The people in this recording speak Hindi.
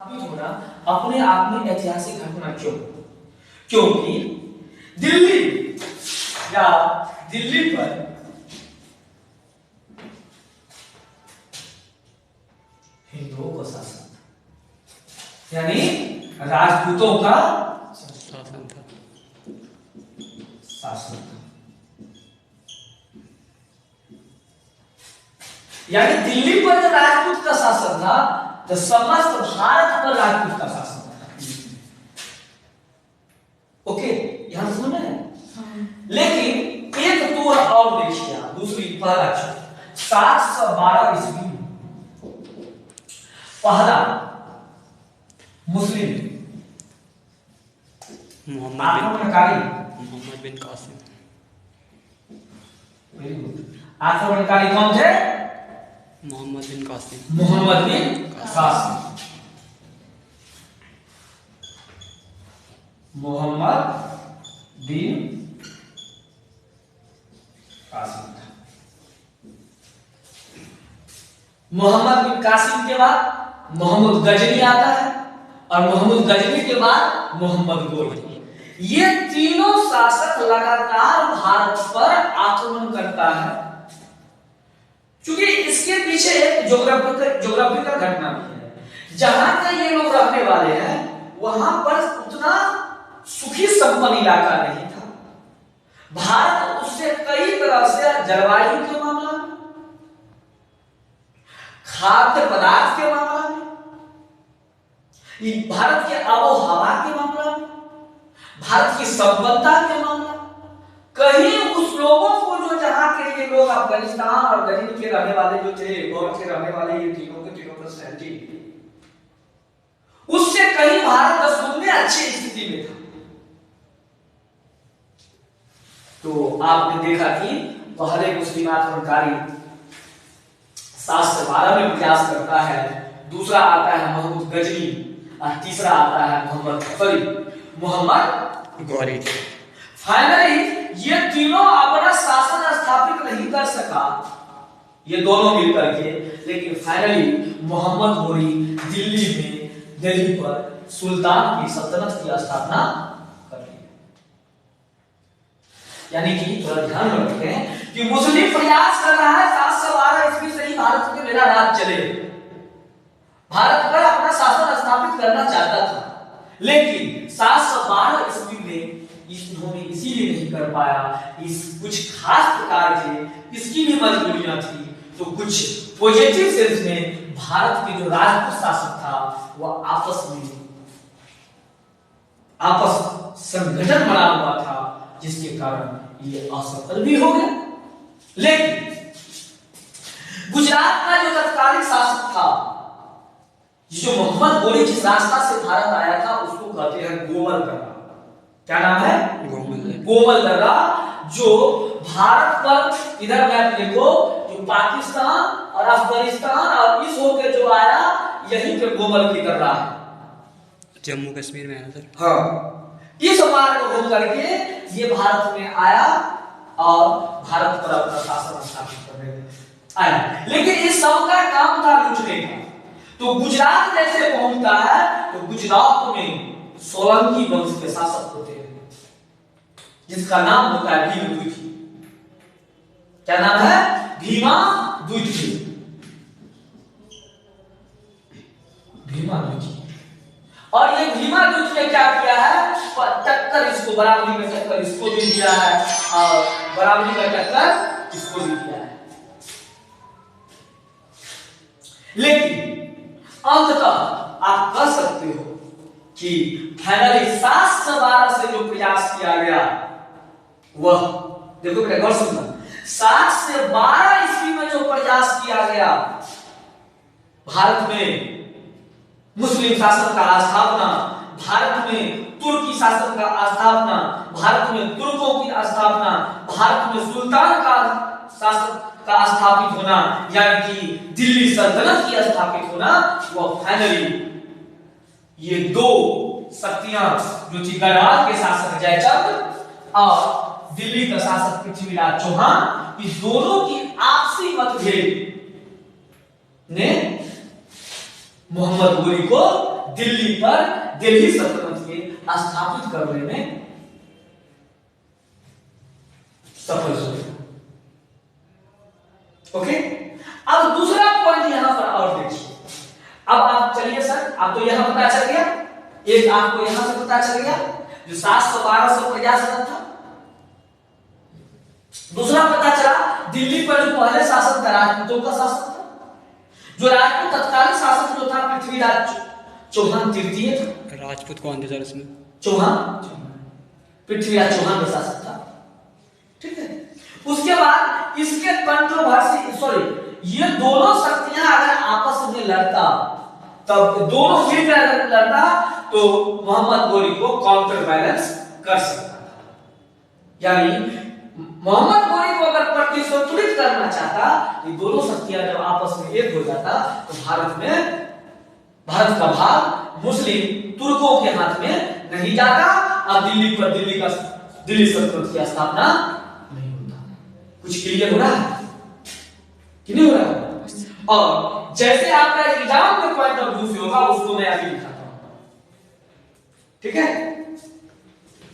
होना अपने आप में ऐतिहासिक घटना क्यों? क्योंकि दिल्ली या दिल्ली पर हिंदुओं का शासन था, यानी राजपूतों का शासन था। यानी दिल्ली पर जो राजपूत का शासन था तो समस्त भारत पर राजपूत का शासन था। ओके, यहां सुन रहे हैं? लेकिन एक तोड़ और देखिए, दूसरी पहला 712 ईस्वी में पहला मुस्लिम मोहम्मद बिन कासिम। आक्रमणकारी कौन थे? मोहम्मद बिन कासिम। मोहम्मद बिन कासिम। मोहम्मद बिन कासिम। मोहम्मद बिन कासिम के बाद मोहम्मद गजनी आता है और मोहम्मद गजनी के बाद मोहम्मद गोरी। ये तीनों शासक लगातार भारत पर आक्रमण करता है। क्योंकि इसके पीछे एक ज्योग्राफिकल घटना भी है। जहां का ये लोग रहने वाले हैं वहां पर उतना सुखी संपन्न इलाका नहीं था। भारत उससे कई तरह से जलवायु के मामला में, खाद्य पदार्थ के मामला में, भारत के आबो हवा के मामला में, भारत की संपन्नता के मामला, कहीं उस लोगों को जो जहां के ये लोग अफगानिस्तान और गजनी के रहने वाले जो थे, गौर के रहने वाले ये तीनों के तीनों पर्सनैलिटी, उससे कहीं भारत 10 गुने अच्छी स्थिति में था। तो आपने देखा कि पहले मुस्लिम आक्रमणकारी 712 में प्रयास करता है, दूसरा आता है मोहम्मद गजनी और तीसरा आता है मोहम्मद गौरी। फाइनली ये तीनों अपना शासन स्थापित नहीं कर सका, ये दोनों मिलकर के, लेकिन फाइनली मोहम्मद गौरी दिल्ली पर सुल्तान की सल्तनत की स्थापना कर ली। यानी कि थोड़ा ध्यान में रखें कि मुस्लिम प्रयास कर रहा है 712 ईस्वी से ही भारत में मेरा राज चले, भारत पर अपना शासन स्थापित करना चाहता था। लेकिन 712 ईस्वी में इन्होंने इसीलिए नहीं कर पाया, इस कुछ खास प्रकार के इसकी भी मजबूरियां थी। तो कुछ पॉजिटिव सेंस में भारत के जो राजपूत शासक था वह आपस संगठन बना हुआ था, जिसके कारण ये असफल भी हो गया। लेकिन गुजरात का जो तत्कालीन शासक था, जो मोहम्मद गौरी जिस रास्ता से भारत आया था उसको कहते हैं गोमल दर्रा। क्या नाम है? गोमल दर्रा, जो भारत पर इधर मैप देखो, जो पाकिस्तान और अफगानिस्तान और इस होकर जो आया, यहीं पे गोमल की दर्रा है, जम्मू कश्मीर में है सर। हाँ, इस मार्ग को घूम करके ये भारत में आया और भारत पर अपना शासन स्थापित करने आया। लेकिन इस सब का काम था लूटने का। तो गुजरात जैसे पहुंचता है तो गुजरात में सोलंकी वंश के शासक होते हैं, जिसका नाम होता है भीमद्वितीय। क्या नाम है? भीमद्वितीय। और ये भीमद्वितीय ने क्या किया है? टक्कर इसको, बराबरी में टक्कर इसको भी दिया है और बराबरी में टक्कर इसको भी दिया है। लेकिन अंततः आप कह सकते हो कि फाइनली 712 से जो प्रयास किया गया वह, देखो बेटा गौर सुनना, 7 से 12 ईस्वी में जो प्रयास किया गया भारत में मुस्लिम शासन का स्थापना, भारत में तुर्की शासन का स्थापना, भारत में तुर्कों की स्थापना, भारत में सुल्तान का शासन का स्थापित होना, यानी कि दिल्ली सल्तनत की स्थापित होना, वह फाइनली ये दो शक्तियां जो थी, गढ़वाल के शासक जयचंद और दिल्ली का शासक पृथ्वीराज चौहान, इस दोनों की आपसी मतभेद ने मोहम्मद गौरी को दिल्ली पर दिल्ली सल्तनत के स्थापित करने में सफल हुए। ओके, अब दूसरा पॉइंट यहां पर और देखिए। अब आप चलिए सर, आप तो यहां पता चल गया, एक आपको यहां से पता चल गया जो 700-1250 रन था। दूसरा पता चला दिल्ली पर जो पहले शासन था राजपूतों का शासन था, जो राजपूत तत्कालीन शासक जो था पृथ्वीराज चौहान तृतीय था। राजपूत कौन थे सर इसमें? चौहान, पृथ्वीराज चौहान का शासक था। ठीक है, उसके बाद इसके कंट्रोवर्सी, सॉरी, ये दोनों शक्तियां अगर आपस में लड़ता, तब दोनों मिलकर अगर लड़ता तो मोहम्मद गोरी को काउंटर बैलेंस कर सकता था। यानी मोहम्मद गोरी को अगर प्रतिशोधित करना चाहता, ये दोनों शक्तियां जब आपस में एक हो जाता तो भारत का भाग मुस्लिम तुर्कों के हाथ में नहीं जाता। अब दिल्ली सल्तनत की स्थापना नहीं होता। कुछ क्लियर हो रहा है कि नहीं हो रहा है? और जैसे आपका एग्जाम के पॉइंट ऑफ व्यू से होगा उसको मैं अभी दिखाता हूं। ठीक है,